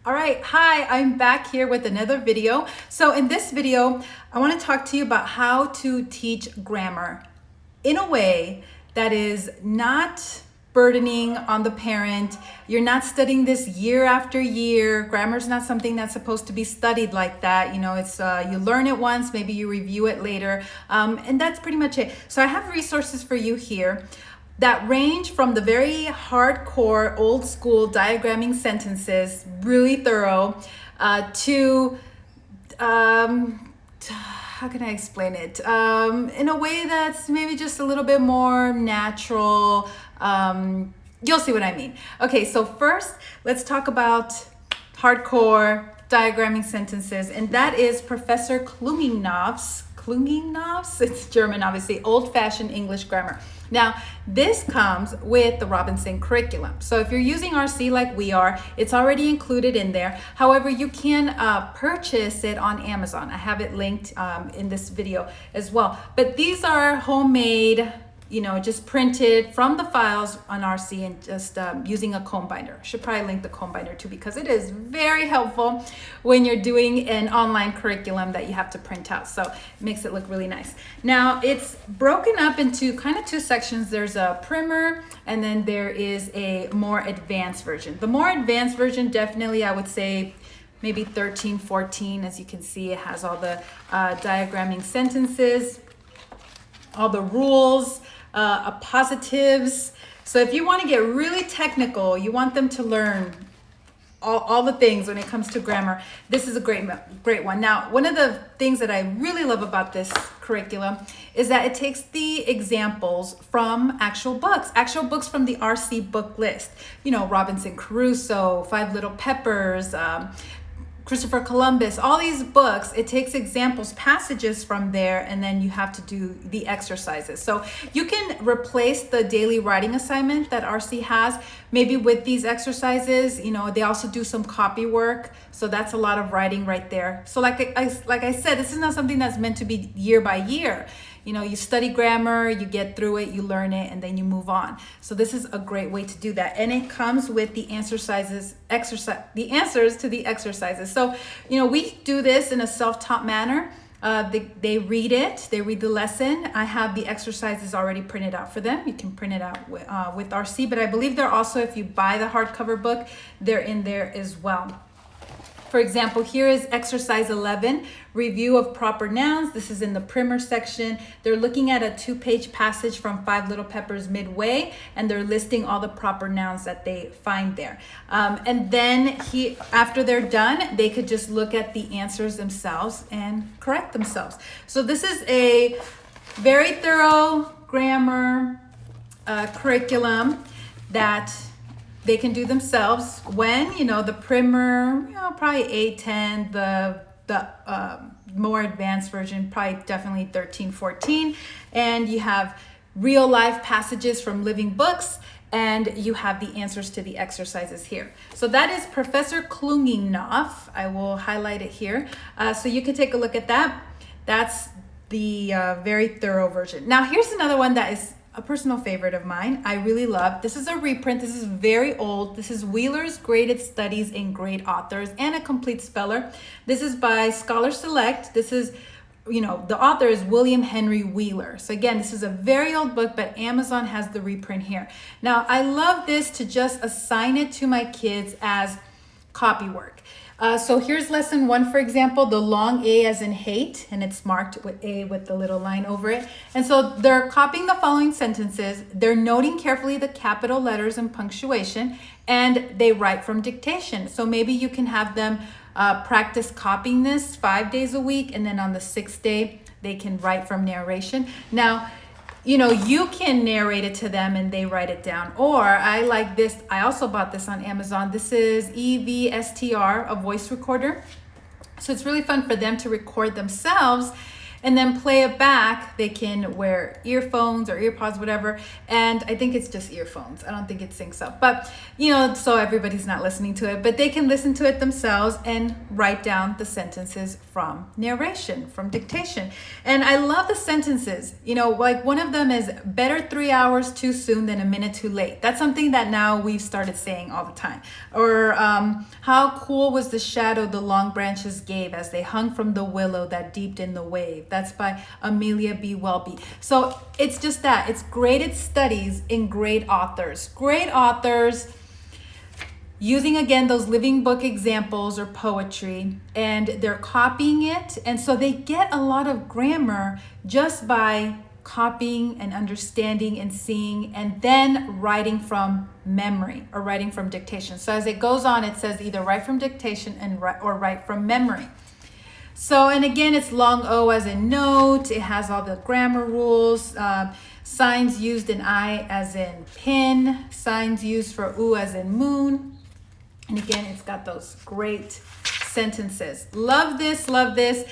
All right, hi, I'm back here with another video. So in this video, I want to talk to you about how to teach grammar in a way that is not burdening on the parent. You're not studying this year after year. Grammar is not something that's supposed to be studied like that. You know, it's you learn it once, maybe you review it later, and that's pretty much it. So I have resources for you here that range from the very hardcore old school diagramming sentences, really thorough, to how can I explain it? In a way that's maybe just a little bit more natural. You'll see what I mean. Okay, so first let's talk about hardcore diagramming sentences, and that is Professor Klunginnov's, it's German obviously, old-fashioned English grammar. Now, this comes with the Robinson curriculum. So if you're using RC like we are, it's already included in there. However, you can purchase it on Amazon. I have it linked in this video as well. But these are homemade, you know, just printed from the files on RC and just using a comb binder. Should probably link the comb binder too, because it is very helpful when you're doing an online curriculum that you have to print out. So it makes it look really nice. Now it's broken up into kind of two sections. There's a primer and then there is a more advanced version. The more advanced version, definitely I would say maybe 13, 14. As you can see, it has all the diagramming sentences, all the rules, positives. So if you want to get really technical, you want them to learn all the things when it comes to grammar, this is a great one. Now, one of the things that I really love about this curriculum is that it takes the examples from actual books from the RC book list. You know, Robinson Crusoe, Five Little Peppers, Christopher Columbus, all these books, it takes examples, passages from there, and then you have to do the exercises. So you can replace the daily writing assignment that RC has, maybe with these exercises. You know, they also do some copy work, so that's a lot of writing right there. So like I said, this is not something that's meant to be year by year. You know, you study grammar, you get through it, you learn it, and then you move on. So this is a great way to do that. And it comes with the the answers to the exercises. So, you know, we do this in a self-taught manner. They read it, they read the lesson. I have the exercises already printed out for them. You can print it out with RC, but I believe they're also, if you buy the hardcover book, they're in there as well. For example, here is exercise 11, review of proper nouns. This is in the primer section. They're looking at a 2-page passage from Five Little Peppers midway, and they're listing all the proper nouns that they find there. And then after they're done, they could just look at the answers themselves and correct themselves. So this is a very thorough grammar curriculum that they can do themselves. When, you know, the primer, you know, probably 8, 10, the more advanced version, probably definitely 13, 14. And you have real life passages from living books, and you have the answers to the exercises here. So that is Professor Klunginov. I will highlight it here. So you can take a look at that. That's the very thorough version. Now here's another one that is a personal favorite of mine. I really love. This is a reprint. This is very old. This is Wheeler's Graded Studies in Great Authors and a Complete Speller. This is by Scholar Select. This is, you know, the author is William Henry Wheeler. So again, this is a very old book, but Amazon has the reprint here. Now, I love this to just assign it to my kids as copy work. So here's lesson 1, for example, the long A as in hate, and it's marked with A with the little line over it. And so they're copying the following sentences. They're noting carefully the capital letters and punctuation, and they write from dictation. So maybe you can have them practice copying this 5 days a week, and then on the 6th day, they can write from narration. Now, you know, you can narrate it to them and they write it down. Or I like this, I also bought this on Amazon. This is EVSTR, a voice recorder. So it's really fun for them to record themselves. and then play it back. They can wear earphones or earpods, whatever. And I think it's just earphones. I don't think it syncs up, but so everybody's not listening to it, but they can listen to it themselves and write down the sentences from narration, from dictation. And I love the sentences, like one of them is better 3 hours too soon than a minute too late. That's something that now we've started saying all the time. Or how cool was the shadow the long branches gave as they hung from the willow that deeped in the wave. That's by Amelia B. Welby. So it's just that. It's graded studies in great authors. Great authors using, again, those living book examples or poetry, and they're copying it. And so they get a lot of grammar just by copying and understanding and seeing, and then writing from memory or writing from dictation. So as it goes on, it says either write from dictation or write from memory. So, and again, it's long O as in note. It has all the grammar rules, signs used in I as in pin, signs used for U as in moon. And again, it's got those great sentences. Love this, love this.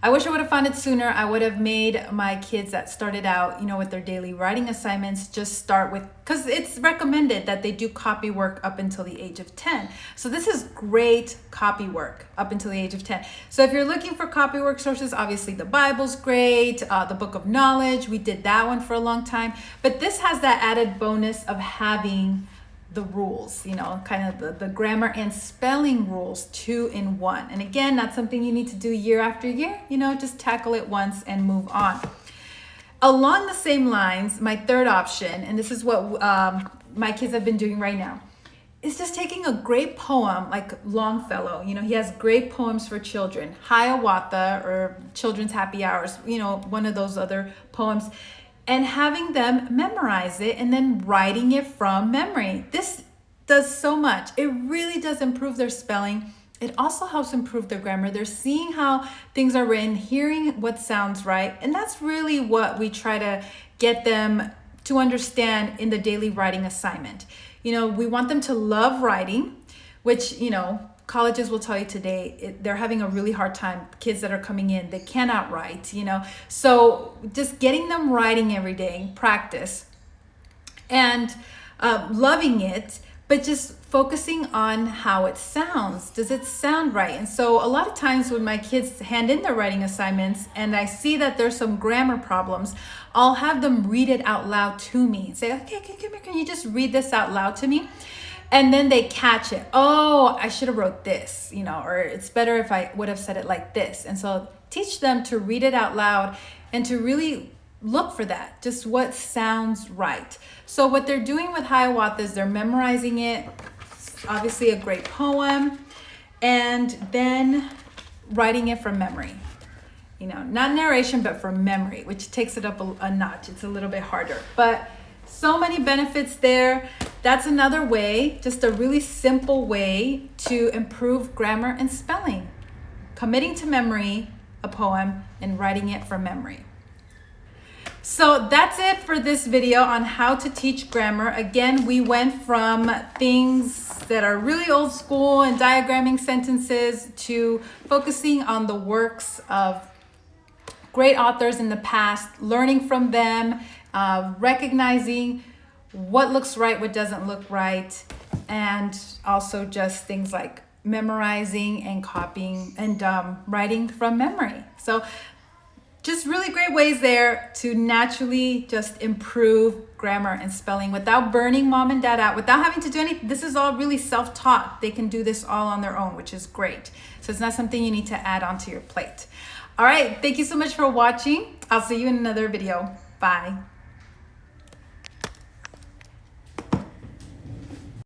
I wish I would have found it sooner. I would have made my kids that started out, with their daily writing assignments, just start with, because it's recommended that they do copy work up until the age of 10. So this is great copy work up until the age of 10. So if you're looking for copy work sources, obviously the Bible's great, the Book of Knowledge, we did that one for a long time. But this has that added bonus of having the rules, kind of the grammar and spelling rules 2 in 1. And again, not something you need to do year after year, just tackle it once and move on. Along the same lines, my third option, and this is what my kids have been doing right now, is just taking a great poem like Longfellow. He has great poems for children, Hiawatha or Children's Happy Hours, one of those other poems, and having them memorize it and then writing it from memory. This does so much. It really does improve their spelling. It also helps improve their grammar. They're seeing how things are written, hearing what sounds right. And that's really what we try to get them to understand in the daily writing assignment. We want them to love writing, which, colleges will tell you today, they're having a really hard time. Kids that are coming in, they cannot write, So just getting them writing every day, practice, and loving it, but just focusing on how it sounds. Does it sound right? And so a lot of times when my kids hand in their writing assignments and I see that there's some grammar problems, I'll have them read it out loud to me and say, okay, come here, can you just read this out loud to me? And then they catch it. Oh, I should have wrote this, or it's better if I would have said it like this. And so teach them to read it out loud and to really look for that, just what sounds right. So what they're doing with Hiawatha is they're memorizing it, obviously a great poem, and then writing it from memory. Not narration, but from memory, which takes it up a notch. It's a little bit harder, but so many benefits there. That's another way, just a really simple way to improve grammar and spelling. Committing to memory a poem and writing it from memory. So that's it for this video on how to teach grammar. Again, we went from things that are really old school and diagramming sentences to focusing on the works of great authors in the past, learning from them, recognizing what looks right, what doesn't look right, and also just things like memorizing and copying and writing from memory. So just really great ways there to naturally just improve grammar and spelling without burning mom and dad out, without having to do anything. This is all really self-taught. They can do this all on their own, which is great. So it's not something you need to add onto your plate. All right, thank you so much for watching. I'll see you in another video. Bye.